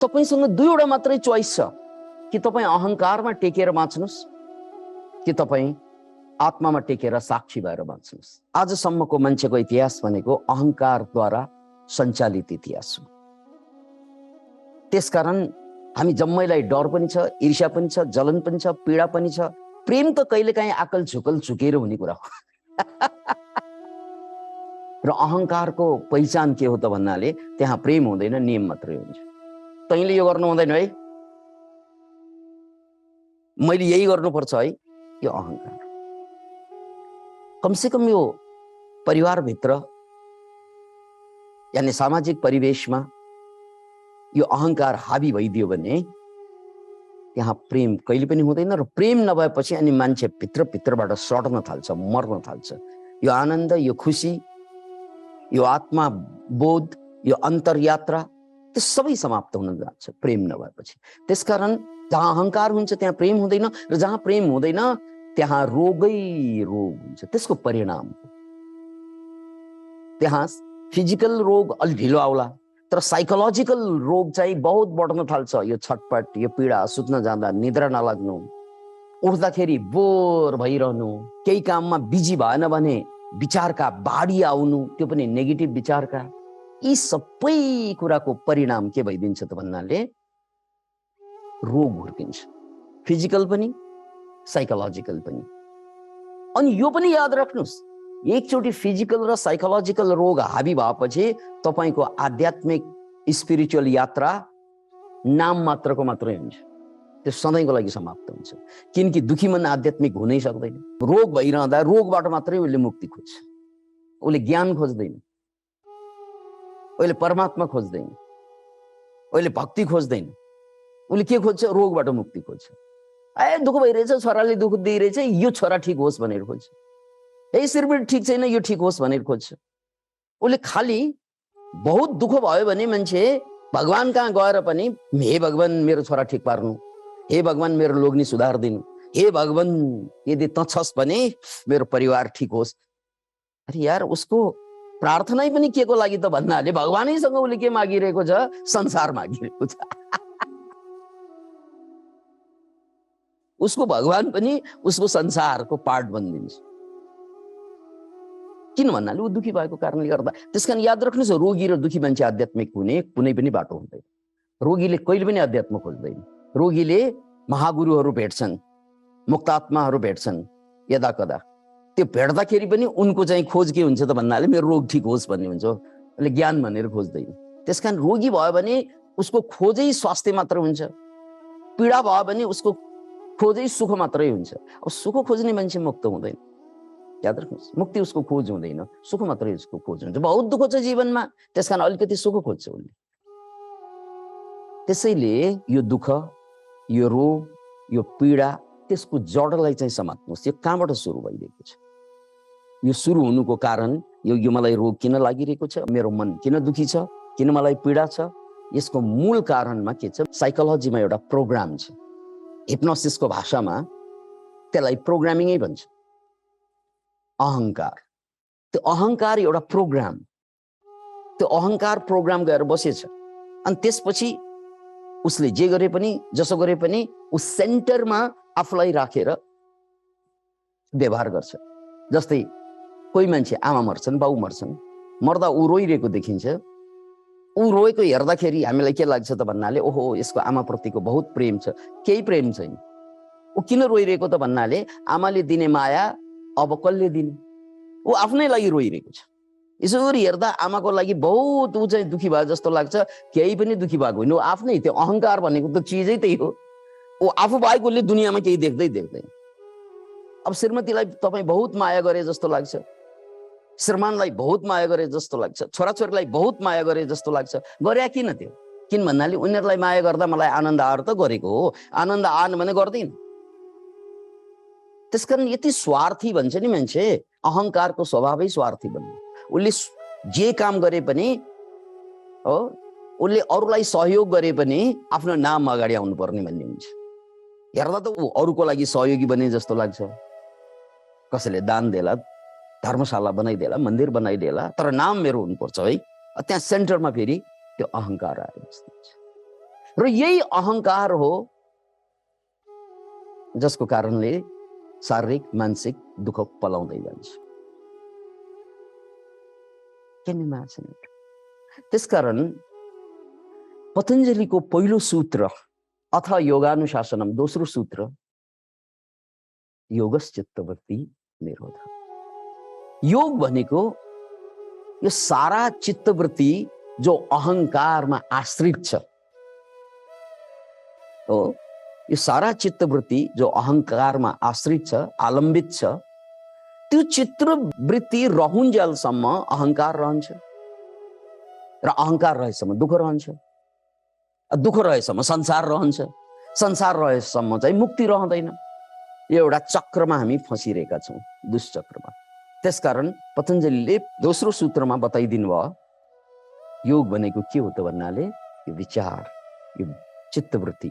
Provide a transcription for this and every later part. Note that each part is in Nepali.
तपाईसँग दुईवटा मात्रै चोइस छ कि तपाईँ अहंकारमा टेकेर बाँच्नुस् कि तपाईँ आत्मामा टेकेर साक्षी भएर बाँच्नुस्। आजसम्मको मान्छेको इतिहास भनेको अहंकारद्वारा सञ्चालित इतिहास हो। त्यसकारण हामी जम्मैलाई डर पनि छ, ईर्ष्या पनि छ, जलन पनि छ, पीडा पनि छ। प्रेम त कहिलेकाहीँ आकल झुकल झुकेर हुने कुरा हो। र अहंकारको पहिचान के हो त भन्नाले त्यहाँ प्रेम हुँदैन, नियम मात्रै हुन्छ। तैँले यो गर्नु हुँदैन है, मैले यही गर्नुपर्छ है, यो अहंकार। कमसेकम यो परिवारभित्र यानी सामाजिक परिवेशमा यो अहंकार हावी भइदियो भने त्यहाँ प्रेम कहिले पनि हुँदैन। र प्रेम नभएपछि अनि मान्छे भित्रभित्रबाट सड्न थाल्छ, मर्न थाल्छ। यो आनन्द, यो खुसी, यो आत्मा बोध, यो अन्तरयात्रा त्यो सबै समाप्त हुन जान्छ प्रेम नभएपछि। त्यसकारण जहाँ अहंकार हुन्छ त्यहाँ प्रेम हुँदैन, र जहाँ प्रेम हुँदैन त्यहाँ रोगै रोग हुन्छ। त्यसको परिणाम त्यहाँ फिजिकल रोग अलि ढिलो आउला, तर साइकोलोजिकल रोग चाहिँ बहुत बढ्न थाल्छ। यो छटपट, यो पीडा, सुत्न जाँदा निद्रा नलाग्नु, उठ्दाखेरि बोर भइरहनु, केही काममा बिजी भएन भने विचारका बाढी आउनु, त्यो पनि नेगेटिभ विचारका। यी सबै कुराको परिणाम के भइदिन्छ त भन्नाले रोग हुर्किन्छ, फिजिकल पनि साइकोलोजिकल पनि। अनि यो पनि याद राख्नुस्, एकचोटि फिजिकल र साइकोलोजिकल रोग हावी भएपछि तपाईको आध्यात्मिक स्पिरिचुअल यात्रा नाम मात्रको मात्रै हुन्छ, त्यो सधैँको लागि समाप्त हुन्छ। किनकि दुखी मन आध्यात्मिक हुनै सक्दैन। रोग भइरहँदा रोगबाट मात्रै उसले मुक्ति खोज्छ, उसले ज्ञान खोज्दैन, उसले परमात्मा खोज्दैन, उसले भक्ति खोज्दैन। उसले के खोज्छ? रोगबाट मुक्ति खोज्छ। दुःख भइरहेछ, छोराले दुःख दिइरहेछ, यो छोरा ठिक होस् भनेर खोज्छ। सिरपिड ठिक छैन, यो ठिक होस् भनेर खोज्छ। उसले खाली बहुत दुःख भयो भने मान्छे भगवान कहाँ गएर पनि हे भगवान मेरो छोरा ठिक पार्नु, हे भगवान मेरो लोग्नी सुधार दिनु, हे भगवान यदि त छस् भने मेरो परिवार ठिक होस्। अरे यार, उसको प्रार्थना पनि के को लागि त भन्नाले भगवानैसँग उसले के मागिरहेको छ? संसार मागिरहेको छ। उसको भगवान पनि उसको संसारको पार्ट बनिदिन्छ। किन भन्नाले ऊ दुखी भएको कारणले गर्दा। त्यसकारण याद राख्नुहोस्, रोगी र दुखी मान्छे आध्यात्मिक हुने कुनै पनि बाटो हुँदैन। रोगीले कहिले पनि अध्यात्म खोज्दैन। रोगीले महागुरुहरू भेट्छन्, मुक्तात्माहरू भेट्छन् यदा कदा। त्यो भेट्दाखेरि पनि उनको चाहिँ खोज के हुन्छ त भन्नाले मेरो रोग ठिक होस् भन्ने हुन्छ। उसले ज्ञान भनेर खोज्दैन। त्यसकारण रोगी भयो भने उसको खोजै स्वास्थ्य मात्र हुन्छ, पीडा भयो भने उसको खोजै सुख मात्रै हुन्छ। अब सुख खोज्ने मान्छे मुक्त हुँदैन। याद राख्नुहोस्, मुक्ति उसको खोज हुँदैन, सुख मात्रै उसको खोज हुन्छ। बहुत दुःख छ जीवनमा, त्यसकारण अलिकति सुख खोज्छ उसले। त्यसैले यो दुःख, यो रोग, यो पीडा, त्यसको जडलाई चाहिँ समात्नुहोस्। यो कहाँबाट सुरु भइरहेको छ? यो सुरु हुनुको कारण यो मलाई रोग किन लागिरहेको छ, मेरो मन किन दुखी छ, किन मलाई पीडा छ, यसको मूल कारणमा के छ? साइकोलोजीमा एउटा प्रोग्राम छ। हिप्नोसिसको भाषामा त्यसलाई प्रोग्रामिङै भन्छ। अहंकार, त्यो अहंकार एउटा प्रोग्राम, त्यो अहंकार प्रोग्राम गएर बसेछ। अनि त्यसपछि उसले जे गरे पनि, जसो गरे पनि उस सेन्टरमा आफूलाई राखेर व्यवहार गर्छ। जस्तै कोही मान्छे आमा मर्छन्, बाउ मर्छन्, मर्दा ऊ रोइरहेको देखिन्छ। ऊ रोएको हेर्दाखेरि हामीलाई के लाग्छ त भन्नाले ओहो यसको आमाप्रतिको बहुत प्रेम छ। केही प्रेम छैन। ऊ किन रोइरहेको त भन्नाले आमाले दिने माया अब कसले दिने? ऊ आफ्नै लागि रोइरहेको छ। यसरी हेर्दा आमाको लागि बहुत ऊ चाहिँ दुखी भयो जस्तो लाग्छ। केही पनि दुखी भएको होइन, ऊ आफ्नै। त्यो अहंकार भनेको त चिजै त्यही हो। ऊ आफू बाहेकले दुनियाँमा केही देख्दैन। अब श्रीमतीलाई तपाईँ बहुत माया गरे जस्तो लाग्छ, श्रीमानलाई बहुत माया गरे जस्तो लाग्छ, छोराछोरीलाई बहुत माया गरे जस्तो लाग्छ। गरे किन त्यो? किन भन्नाले उनीहरूलाई माया गर्दा मलाई आनन्द आएर त गरेको हो। आनन्द आएन भने गर्दैन। त्यसकारण यति स्वार्थी भन्छ नि मान्छे, अहंकारको स्वभावै स्वार्थी बन्नु। उसले जे काम गरे पनि हो, उसले अरूलाई सहयोग गरे पनि आफ्नो नाम अगाडि आउनु पर्ने भन्ने हुन्छ। हेर्दा त ऊ अरूको लागि सहयोगी बने जस्तो लाग्छ। कसैले दान देला, धर्मशाला बनाइदेला, मन्दिर बनाइदेला, तर नाम मेरो हुनुपर्छ है। त्यहाँ सेन्टरमा फेरि त्यो अहंकार आएर बस्छ। र यही अहंकार हो जसको कारणले शारीरिक मानसिक दुःख पलाउँदै जान्छ। Can you imagine it? त्यसकारण पतञ्जलिको पहिलो सूत्र अथ योगानुशासनम दोस्रो सूत्र योगश्चित्तवृत्ति निरोध। योग भनेको यो सारा चित्तवृत्ति जो अहंकारमा आश्रित छ हो, यो सारा चित्तवृत्ति जो अहंकारमा आश्रित छ, आलम्बित छ, त्यो चित्तवृत्ति रहुन्जेलसम्म अहंकार रहन्छ र अहंकार रहेसम्म दुःख रहन्छ, दुःख रहेसम्म संसार रहन्छ, संसार रहेसम्म चाहिँ मुक्ति रहँदैन। यो एउटा चक्रमा हामी फसिरहेका छौँ, दुष्चक्रमा। त्यसकारण पतञ्जलिले दोस्रो सूत्रमा बताइदिनु भयो योग भनेको के हो त भन्नाले यो विचार, यो चित्तवृत्ति,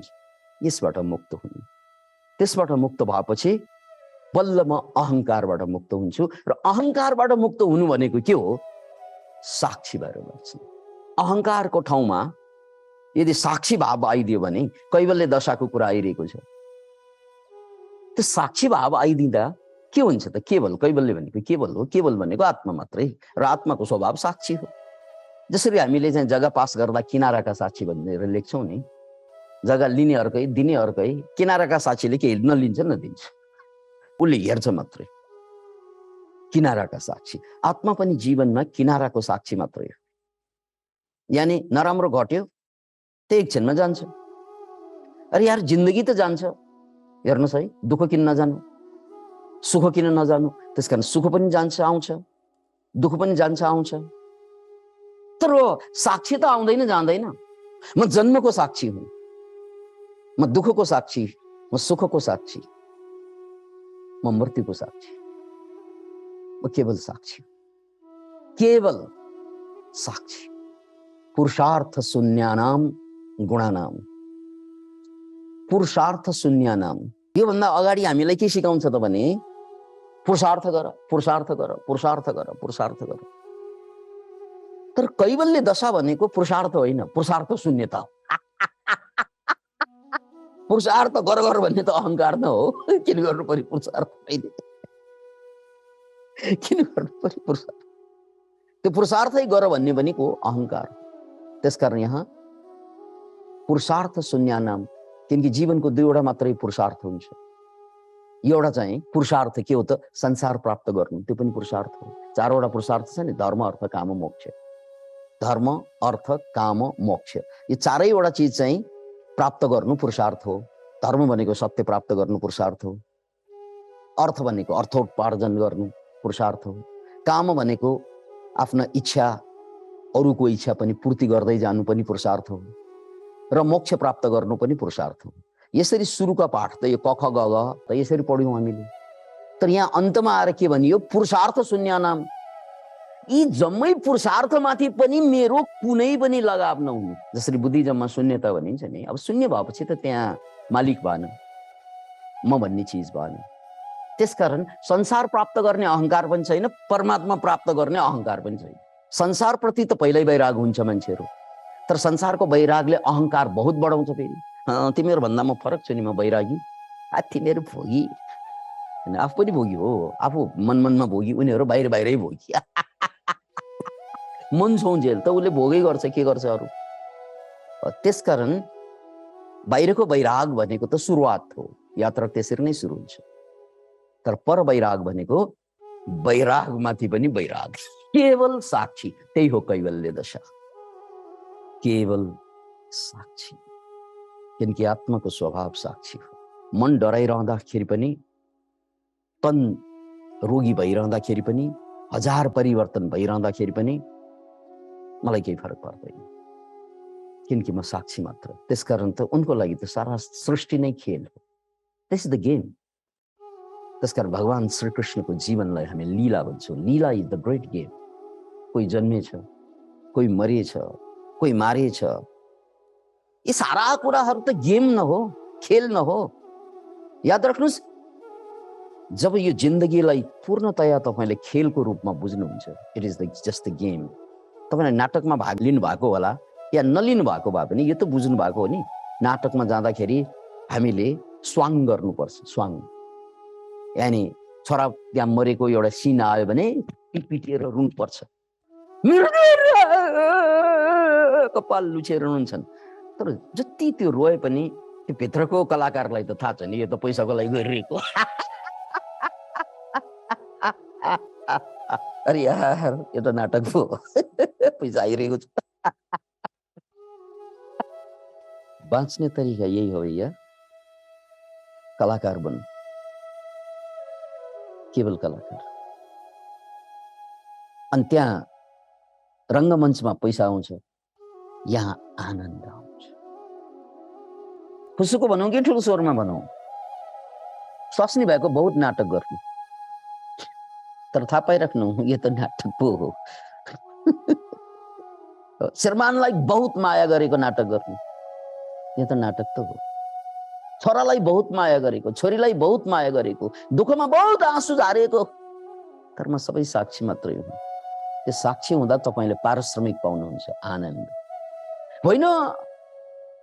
यसबाट मुक्त हुनु। त्यसबाट मुक्त भएपछि बल्ल म अहंकारबाट मुक्त हुन्छु र अहंकारबाट मुक्त हुनु भनेको के हो? साक्षी भएर बस्नु। अहंकारको ठाउँमा यदि साक्षी भाव आइदियो भने कैवल्य दशाको कुरा आइरहेको छ। त्यो साक्षी भाव आइदिँदा के हुन्छ त? केवल, कैवल्य भनेको केवल हो। केवल भनेको आत्मा मात्रै र आत्माको स्वभाव साक्षी हो। जसरी हामीले चाहिँ जग्गा पास गर्दा किनाराका साक्षी भनेर लेख्छौँ नि, जग्गा लिने अर्कै दिने अर्कै, किनाराका साक्षीले केही नलिन्छ नदिन्छ, उसले हेर्छ मात्रै। किनाराका साक्षी आत्मा पनि जीवनमा किनाराको साक्षी मात्रै हो। यानी नराम्रो घट्यो त्यो एकछिनमा जान्छ। अरे यार जिन्दगी त जान्छ, हेर्नुहोस् है, दुःख किन नजानु, सुख किन नजानु? त्यसकारण सुख पनि जान्छ आउँछ, दुःख पनि जान्छ आउँछ, तर साक्षी त आउँदैन जाँदैन। म जन्मको साक्षी हुँ, म दुःखको साक्षी, म सुखको साक्षी, म मृत्युको साक्षी, म केवल साक्षी, केवल साक्षी। पुरुषार्थ शून्यानाम गुणानाम, पुरुषार्थ शून्यानाम। योभन्दा अगाडि हामीलाई के सिकाउँछ त भने पुरुषार्थ गर, पुरुषार्थ गर, पुरुषार्थ गर, पुरुषार्थ गर। तर कैवल्य दशा भनेको पुरुषार्थ होइन, पुरुषार्थ शून्यता हो। पुरुषार्थ गर गर भन्ने त अहंकार न हो। किन गर्नु पर्यो पुरुषार्थ? किन गर्नु पर्यो पुरुषार्थ? त्यो पुरुषार्थै गर भन्ने भनेको अहंकार। त्यसकारण यहाँ पुरुषार्थ शून्यानाम, किनकि जीवनको दुईवटा मात्रै पुरुषार्थ हुन्छ। एउटा चाहिँ पुरुषार्थ के हो त? संसार प्राप्त गर्नु, त्यो पनि पुरुषार्थ हो। चारवटा पुरुषार्थ छ नि, धर्म अर्थ काम मोक्ष। धर्म अर्थ काम मोक्ष, यो चारैवटा चिज चाहिँ प्राप्त गर्नु पुरुषार्थ हो। धर्म भनेको सत्य प्राप्त गर्नु पुरुषार्थ हो। अर्थ भनेको अर्थोपार्जन गर्नु पुरुषार्थ हो। काम भनेको आफ्ना इच्छा, अरूको इच्छा पनि पूर्ति गर्दै जानु पनि पुरुषार्थ हो। र मोक्ष प्राप्त गर्नु पनि पुरुषार्थ हो। यसरी सुरुका पाठ त यो क ख ग घ त यसरी पढ्यौँ हामीले। तर यहाँ अन्तमा आएर के भनियो? पुरुषार्थ शून्यानाम। यी जम्मै पुरुषार्थमाथि पनि मेरो कुनै पनि लगाव नहुनु। जसरी बुद्धिज्ममा शून्यता भनिन्छ नि, अब शून्य भएपछि त त्यहाँ मालिक भएन, म भन्ने चिज भएन। त्यसकारण संसार प्राप्त गर्ने अहंकार पनि छैन, परमात्मा प्राप्त गर्ने अहंकार पनि छैन। संसारप्रति त पहिल्यै वैराग हुन्छ मान्छेहरू, तर संसारको वैरागले अहंकार बहुत बढाउँछ। फेरि तिमीहरू भन्दा म फरक छु नि, म वैरागी, तिमीहरू भोगी, आफू पनि भोगी हो। आफू मनमनमा भोगी, उनीहरू बाहिर बाहिरै भोगी। मन छौन्जेल त उसले भोगै गर्छ, के गर्छ अरू। त्यसकारण बाहिरको वैराग भनेको त सुरुवात हो, यात्रा त्यसरी नै सुरु हुन्छ। तर पर वैराग भनेको वैरागमाथि पनि वैराग, केवल साक्षी। त्यही हो कैवल्य दशा, केवल साक्षी। किनकि आत्माको स्वभाव साक्षी हो। मन डराइरहँदाखेरि पनि, तन रोगी भइरहँदाखेरि पनि, हजार परिवर्तन भइरहँदाखेरि पनि मलाई केही फरक पर्दैन, किनकि म साक्षी मात्र। त्यसकारण त उनको लागि त सारा सृष्टि नै खेल हो। This is the game. त्यसकारण भगवान श्रीकृष्णको जीवनलाई हामी लीला भन्छौँ। लीला इज द ग्रेट गेम। कोही जन्मेछ, कोही मरेछ, कोही मारेछ, यी सारा कुराहरू त गेम न हो, खेल न हो। याद राख्नुहोस्, जब यो जिन्दगीलाई पूर्णतया तपाईँले खेलको रूपमा बुझ्नुहुन्छ, it is just the game. तपाईँले नाटकमा भाग लिनु भएको होला, या नलिनु भएको भए पनि यो त बुझ्नु भएको हो नि, नाटकमा जाँदाखेरि हामीले स्वाङ गर्नुपर्छ। स्वाङ यानी छोरा त्यहाँ मरेको एउटा सिन आयो भने पिटिएर रुनुपर्छ, कपाल लुछेर रुन्छन्। तर जति त्यो रोए पनि त्यो भित्रको कलाकारलाई त थाहा छ नि यो त पैसाको लागि गरिरहेको। अरे यार यो त नाटक हो, पैसा आइरहेको छ। बाँच्ने तरिका यही हो भैया, कलाकार बन्नु, केवल कलाकार। अनि त्यहाँ रङ्गमञ्चमा पैसा आउँछ, यहाँ आनन्द आउँछ। खुसुको भनौँ कि ठुलो स्वरमा भनौँ, स्वास्नी भएको बहुत नाटक गर्नु, तर थाहा पाइराख्नु यो त नाटक पो हो। श्रीमानलाई बहुत माया गरेको नाटक गर्नु, यो त नाटक त हो। छोरालाई बहुत माया गरेको, छोरीलाई बहुत माया गरेको, दुःखमा बहुत आँसु झारेको, तर म सबै साक्षी मात्रै हुँ। त्यो साक्षी हुँदा तपाईँले पारिश्रमिक पाउनुहुन्छ, आनन्द होइन।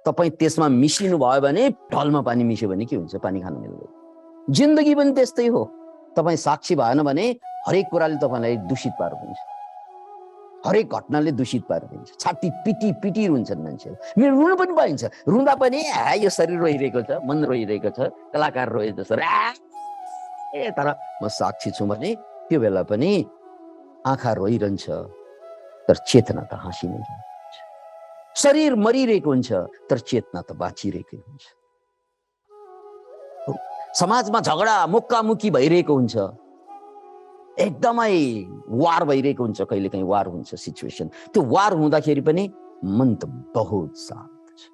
तपाईँ त्यसमा मिसिनु भयो भने, ढलमा पानी मिस्यो भने के हुन्छ, पानी खान मिल्दैन। जिन्दगी पनि त्यस्तै हो, तपाईँ साक्षी भएन भने हरेक कुराले तपाईँलाई दूषित पारिदिन्छ, हरेक घटनाले दूषित पारिदिन्छ। छाती पिटी पिटी रुन्छन् मान्छेहरू, मेरो रुन पनि पाइन्छ, रुँदा पनि यो शरीर रोइरहेको छ, मन रोइरहेको छ, कलाकार रोए जस्तो तर म साक्षी छु भने त्यो बेला पनि आँखा रोइरहन्छ, तर चेतना त हाँसी नै रहन्छ। शरीर मरिरहेको हुन्छ, तर चेतना त बाँचिरहेकै हुन्छ। समाजमा झगडा मुक्कामुक्की भइरहेको हुन्छ, एकदमै वार भइरहेको हुन्छ, कहिलेकाहीँ वार हुन्छ सिचुएसन। त्यो वार हुँदाखेरि पनि मन त बहुत शान्त छ।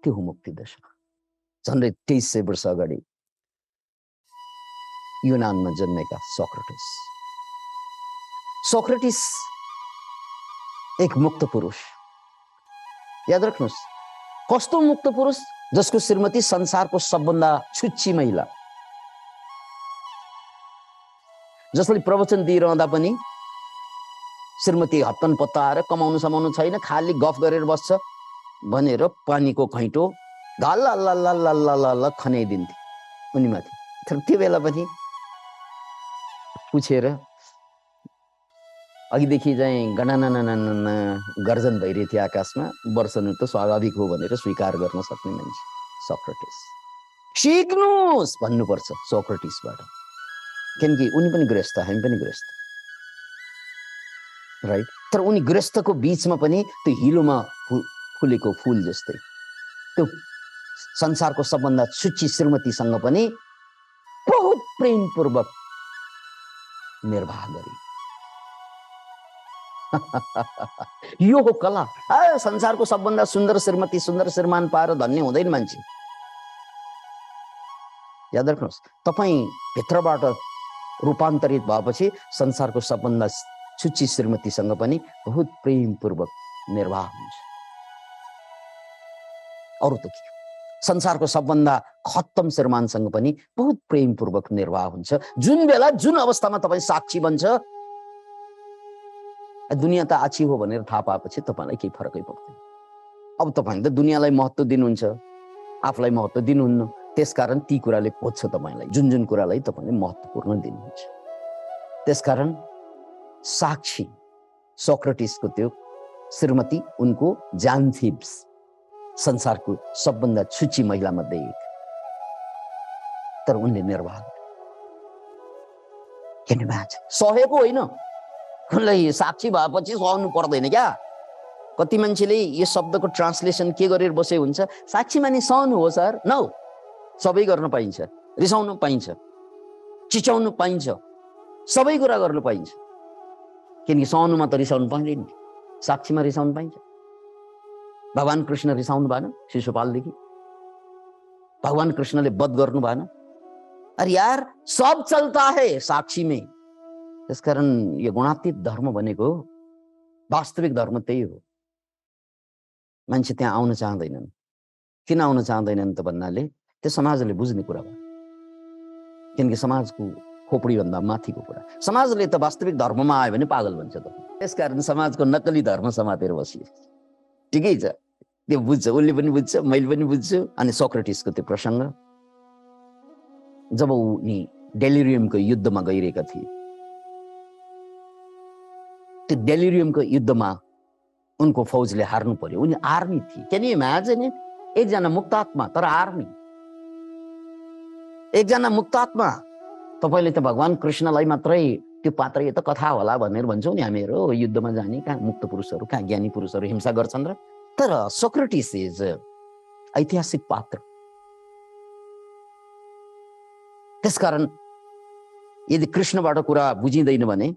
त्यो हो मुक्ति दशा। झन्डै 2300 वर्ष अगाडि युनानमा जन्मेका सोक्रेटिस। सोक्रेटिस एक मुक्त पुरुष, याद राख्नुहोस्। कस्तो मुक्त पुरुष, जसको श्रीमती संसारको सबभन्दा छुच्ची महिला, जसले प्रवचन दिइरहँदा पनि श्रीमती हत्तन पत्ताएर कमाउनु समाउनु छैन, खाली गफ गरेर बस्छ भनेर पानीको खैँटो धल्ला खनाइदिन्थे उनीमाथि। तर त्यो बेला पनि पुछेर अघिदेखि चाहिँ गणना गर्जन भइरहेको थियो आकाशमा, वर्षनु त स्वाभाविक हो भनेर स्वीकार गर्न सक्ने मान्छे सोक्रेटिस। सिक्नुहोस् भन्नुपर्छ सोक्रेटिसबाट, किनकि उनी पनि गृहस्थ, हामी पनि गृहस्थ, राइट। तर उनी गृहस्थको बीचमा पनि त्यो हिलोमा फुलेको फुल जस्तै त्यो संसारको सबभन्दा सुची श्रीमतीसँग पनि बहुत प्रेमपूर्वक निर्वाह गरे। यो हो कला। संसारको सबभन्दा सुन्दर श्रीमती, सुन्दर श्रीमान पाएर धन्य हुँदैन मान्छे। याद राख्नुहोस्, तपाईँ भित्रबाट रूपान्तरित भएपछि संसारको सबभन्दा सुची श्रीमतीसँग पनि बहुत प्रेमपूर्वक निर्वाह हुन्छ। अरू त के, संसारको सबभन्दा खत्तम श्रीमानसँग पनि बहुत प्रेमपूर्वक निर्वाह हुन्छ। जुन बेला जुन अवस्थामा तपाईँ साक्षी बन्छ, दुनियाँ त आछी हो भनेर थाहा पाएपछि तपाईँलाई केही फरकै पर्दैन। अब तपाईँ त दुनियाँलाई महत्त्व दिनुहुन्छ, आफूलाई महत्त्व दिनुहुन्न, त्यसकारण ती कुराले खोज्छ तपाईँलाई, जुन जुन कुरालाई तपाईँले महत्त्वपूर्ण दिनुहुन्छ। त्यसकारण साक्षी सोक्रेटिसको त्यो श्रीमती, उनको जान थिब्स, संसारको सबभन्दा छुच्ची महिला मध्ये एक, तर उनले निर्वाह सहेको होइन। उनलाई साक्षी भएपछि सहनु पर्दैन क्या। कति मान्छेले यो शब्दको ट्रान्सलेसन के गरेर बसे हुन्छ, साक्षी माने सहनु हो सर। नौ, सबै गर्न पाइन्छ, रिसाउनु पाइन्छ, चिच्याउनु पाइन्छ, सबै कुरा गर्न पाइन्छ, किनकि सहनुमा त रिसाउनु पाइँदैन, साक्षीमा रिसाउनु पाइन्छ। भगवान कृष्ण रिसाउनु भएन शिशुपालदेखि, भगवान कृष्णले वध गर्नु भएन। अरे यार सब चलता है साक्षी में। त्यसकारण यो गुणातीत धर्म भनेको वास्तविक धर्म त्यही हो। मान्छे त्यहाँ आउन चाहँदैनन्। किन आउन चाहँदैनन् त भन्नाले त्यो समाजले बुझ्ने कुरा हो, किनकि समाजको खोपडी भन्दा माथिको कुरा। समाजले त वास्तविक धर्ममा आयो भने पागल भन्छ त। त्यसकारण समाजको नकली धर्म समातेर बसियो। ठिकै छ, त्यो बुझ्छ, उसले पनि बुझ्छ, मैले पनि बुझ्छु। अनि सोक्रेटिसको त्यो प्रसङ्ग, जब उनी डेलिरियमको युद्धमा गइरहेका थिए, त्यो डेलिरियमको युद्धमा उनको फौजले हार्नु पर्यो। उनी आर्मी थिए। Can you imagine it? एकजना मुक्तात्मा तर आर्मी, एकजना मुक्तात्मा। तपाईँले त भगवान कृष्णलाई मात्रै त्यो पात्र, यो त कथा होला भनेर भन्छौँ नि हामीहरू, युद्धमा जाने कहाँ मुक्त पुरुषहरू, कहाँ ज्ञानी पुरुषहरू हिंसा गर्छन् र? तर सोक्रेटिस इज ऐतिहासिक पात्र। त्यसकारण यदि कृष्णबाट कुरा बुझिँदैन भने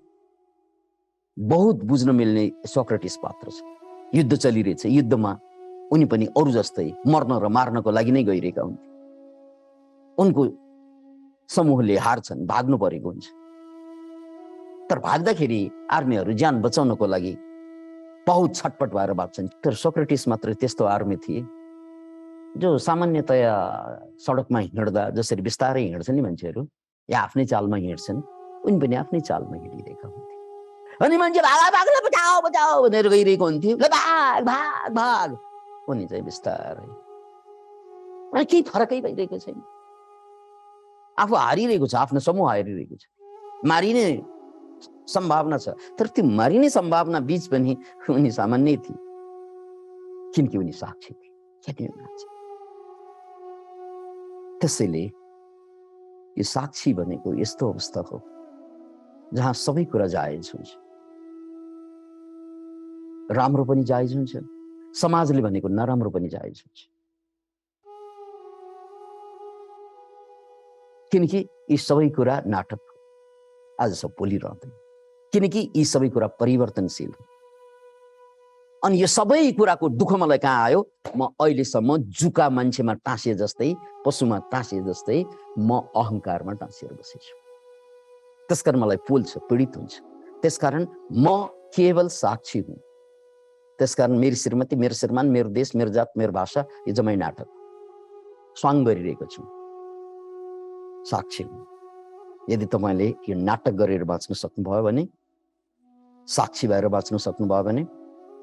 बहुत बुझ्न मिल्ने सोक्रेटिस पात्र छ। युद्ध चलिरहेछ, युद्धमा उनी पनि अरू जस्तै मर्न र मार्नको लागि नै गइरहेका हुन्थे। उनको समूहले हार्छन्, भाग्नु परेको हुन्छ। तर भाग्दाखेरि आर्मीहरू ज्यान बचाउनको लागि बहुत छटपट भएर भाग्छन्। तर सोक्रेटिस मात्र त्यस्तो आर्मी थिए जो सामान्यतया सडकमा हिँड्दा जसरी बिस्तारै हिँड्छन् नि मान्छेहरू, या आफ्नै चालमा हिँड्छन्, उनी पनि आफ्नै चालमा हिँडिरहेका हुन्थे। अनि मान्छे भाग भाग, बचाओ बचाओ भनेर गइरहेको हुन्थ्यो, ल भाग भाग भाग, उनी चाहिँ बिस्तारै। अनि केही फरकै भइरहेको छैन। आफू हारिरहेको छ, आफ्नो समूह हारिरहेको छ, मारिने सम्भावना छ। तर त्यो मारिने सम्भावना बीच पनि उनी सामान्य थिए, किनकि उनी साक्षी थिए। त्यसैले यो साक्षी भनेको यस्तो अवस्था हो जहाँ सबै कुरा जायज हुन्छ, राम्रो पनि जायज हुन्छ, समाजले भनेको नराम्रो पनि जायज हुन्छ। किनकि यी सबै कुरा नाटक आज सब बोलिरहँदैन, किनकि यी सबै कुरा परिवर्तनशील। अनि यो सबै कुराको दुःख मलाई कहाँ आयो? म अहिलेसम्म जुका मान्छेमा टाँसे जस्तै, पशुमा टाँसे जस्तै म अहङ्कारमा टाँसिएर बसेछु। त्यसकारण मलाई पोल्छ, पीडित हुन्छ। त्यसकारण म केवल साक्षी हुँ। त्यसकारण मेरो श्रीमती, मेरो श्रीमान, मेरो देश, मेरो जात, मेरो भाषा, यो जम्मै नाटक स्वाङ गरिरहेको छु। साक्षी हुँ। यदि तपाईँले यो नाटक गरेर बाँच्न सक्नुभयो भने, साक्षी भएर बाँच्न सक्नुभयो भने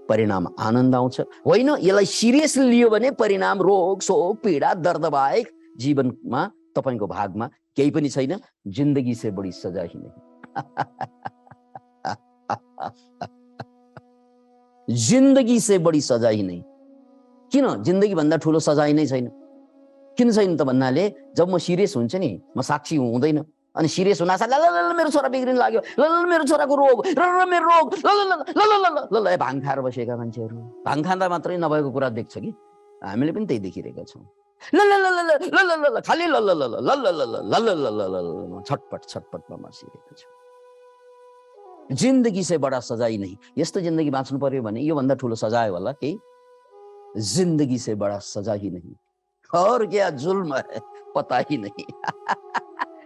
परिणाम आनन्द आउँछ। होइन, यसलाई सिरियसली लियो भने परिणाम रोग शोक पीडा दर्द बाहेक जीवनमा तपाईँको भागमा केही पनि छैन। जिन्दगी से बडी सजाय ही नहीं। जिन्दगी से बडी सजाय ही नहीं। किन? जिन्दगी भन्दा ठुलो सजाय नै छैन। किन छैन त भन्नाले जब म सिरियस हुन्छ नि, म साक्षी हुँदैन। अनि सिरियस हुन आशा, ल ल ल मेरो छोरा बिग्रिन लाग्यो, ल ल मेरो छोराको रोग, ल ल मेरो रोग, ल ल ल ल ल ल ल भाङ खाएर बसेका मान्छेहरू भाङ खाँदा मात्रै नभएको कुरा देख्छ कि हामीले पनि त्यही देखिरहेका छौँ। ल ल ल ल ल ल ल ल खाली ल ल ल ल ल ल ल ल ल ल ल ल छटपट छटपटमा बसिरहेको छ। जिन्दगी से बडा सजाय नहीं। यस्तो जिन्दगी बाँच्नु पर्यो भने यो भन्दा ठुलो सजाय होला केही? जिन्दगी से बडा सजाय ही नहीं, और क्या जुल्म है पता ही नहीं।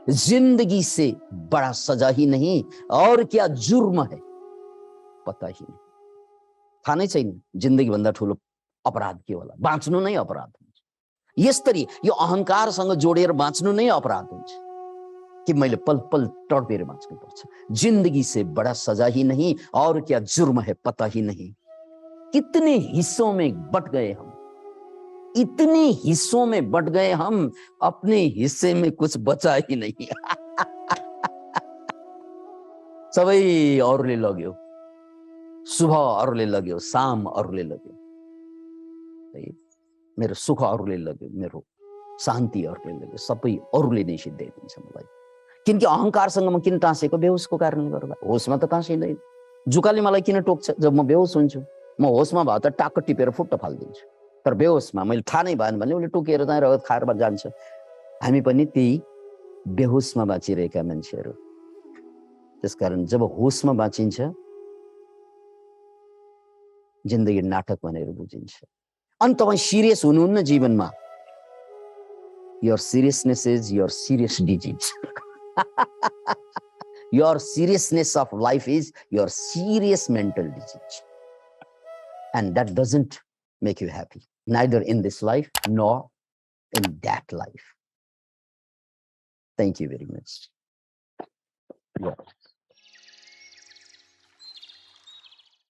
जिंदगी से बड़ा सजा ही नहीं, और क्या जुर्म है पता ही नहीं। थाहा नै छैन जिन्दगी भन्दा ठुलो अपराध के होला। बाँच्नु नै अपराध हुन्छ। यसरी यो अहङ्कारसँग जोडेर बाँच्नु नै अपराध हुन्छ कि मैले पल पल तडपेर बाँच्नु पर्छ। जिंदगी से बड़ा सजा ही नहीं, और क्या जुर्म है पता ही नहीं। कितने हिस्सों में बट गए हम, इतने हिस्सों में बट गए हम, अपने हिस्से में कुछ बचा ही नहीं। सबै अरूले लग्यो, सुबह अरूले लग्यो, शाम अरूले लग्यो, मेरो सुख अरूले लग्यो, मेरो शान्ति अरूले लग्यो, सबै अरूले नै सिद्ध्याइदिन्छ मलाई। किनकि अहङ्कारसँग म किन टाँसेको? बेहोसको कारणले गर्दा। होसमा त टाँसिँदैन। जुकाले मलाई किन टोक्छ? जब म बेहोस हुन्छु। म होसमा भए त टाक्क टिपेर फुट्ट फालिदिन्छु। तर बेहोसमा मैले थाहा नै भएन भने उसले टोकेर चाहिँ रगत खाएर जान्छ। हामी पनि त्यही बेहोसमा बाँचिरहेका मान्छेहरू। त्यसकारण जब होसमा बाँचिन्छ, जिन्दगी नाटक भनेर बुझिन्छ। अनि तपाईँ सिरियस हुनुहुन्न जीवनमा। Your seriousness is your serious disease. Your seriousness of life is your serious mental disease, and that doesn't make you happy, neither in this life nor in that life. Thank you very much. Yeah.